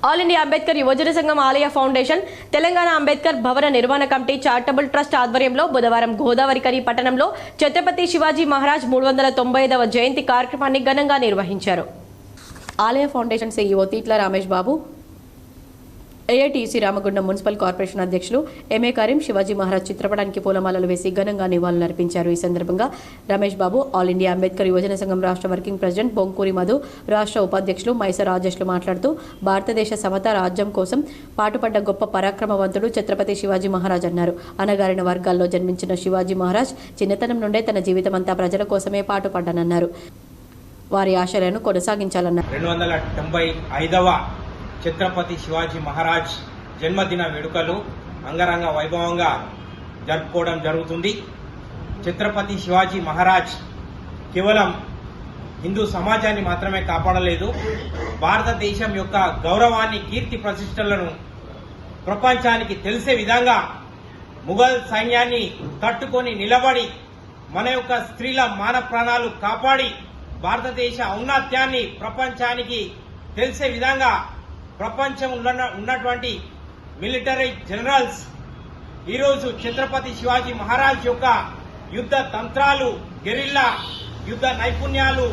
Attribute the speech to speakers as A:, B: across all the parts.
A: All India Ambedkar యువజన సంఘం ఆలయ ఫౌండేషన్, తెలంగాణ అంబేద్కర్ భవన నిర్మాణ కమిటీ చారిటబుల్ ట్రస్ట్ ఆధ్వర్యంలో బుధవారం గోదావరికని పట్టణంలో ఛత్రపతి శివాజీ మహారాజ్ 395వ జయంతి కార్యక్రమాన్ని ఘనంగా నిర్వహించారు. ఆలయ foundation CEO తీట్ల Ramesh Babu, AITC Ramagundam municipal corporation అధ్యక్షులు ఎంఏ కరీం శివాజీ మహారాజ్ చిత్రపటానికి పూలమాలలు వేసి ఘనంగా నివాళులర్పించారు. ఈ సందర్భంగా రమేష్ బాబు, ఆల్ ఇండియా అంబేద్కర్ యువజన సంఘం రాష్ట్ర వర్కింగ్ ప్రెసిడెంట్ బొంకూరి మధు, రాష్ట్ర ఉపాధ్యక్షులు మైస రాజేష్లు మాట్లాడుతూ భారతదేశ సమత రాజ్యం కోసం పాటుపడ్డ గొప్ప పరాక్రమవంతుడు ఛత్రపతి శివాజీ మహారాజ్ అన్నారు. అనగారిన వర్గాల్లో జన్మించిన శివాజీ మహారాజ్ చిన్నతనం నుండే తన జీవితమంతా ప్రజల కోసమే పాటుపడ్డానన్నారు. వారి ఆశయాలను కొనసాగించాలన్నారు.
B: 295వ ఛత్రపతి శివాజీ మహారాజ్ జన్మదిన వేడుకలు అంగరంగ వైభవంగా జరుపుకోవడం జరుగుతుంది. ఛత్రపతి శివాజీ మహారాజ్ కేవలం హిందూ సమాజాన్ని మాత్రమే కాపాడలేదు, భారతదేశం యొక్క గౌరవాన్ని, కీర్తి ప్రతిష్టలను ప్రపంచానికి తెలిసే విధంగా ముఘల్ సైన్యాన్ని తట్టుకొని నిలబడి మన యొక్క స్త్రీల మాన ప్రాణాలు కాపాడి భారతదేశ ఔన్నత్యాన్ని ప్రపంచానికి తెలిసే విధంగా ప్రపంచం ఉన్నటువంటి మిలిటరీ జనరల్స్ ఈరోజు ఛత్రపతి శివాజీ మహారాజ్ యొక్క యుద్ధ తంత్రాలు, గెరిల్లా యుద్ధ నైపుణ్యాలు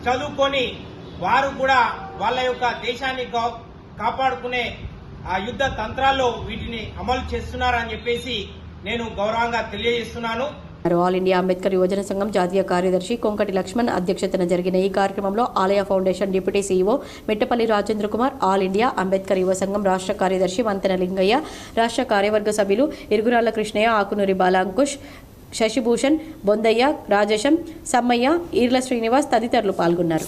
B: చదువుకొని వారు కూడా వాళ్ళ యొక్క దేశాన్ని కాపాడుకునే ఆ యుద్ధ తంత్రాల్లో వీటిని అమలు చేస్తున్నారని చెప్పేసి నేను గౌరవంగా తెలియజేస్తున్నాను.
A: ఆల్ ఇండియా అంబేద్కర్ యువజన సంఘం జాతీయ కార్యదర్శి కొంకటి లక్ష్మణ్ అధ్యక్షతన జరిగిన ఈ కార్యక్రమంలో ఆలయ foundation deputy CEO Mittapalli Rajendra Kumar, all India Ambedkar యువ సంఘం రాష్ట్ర కార్యదర్శి వంతెన లింగయ్య, రాష్ట్ర కార్యవర్గ సభ్యులు ఇరుగురాళ్ల కృష్ణయ్య, ఆకునూరి బాలాంకుష్, శశిభూషణ్, బొందయ్య, రాజేశం, సమ్మయ్య, ఈర్ల శ్రీనివాస్ తదితరులు పాల్గొన్నారు.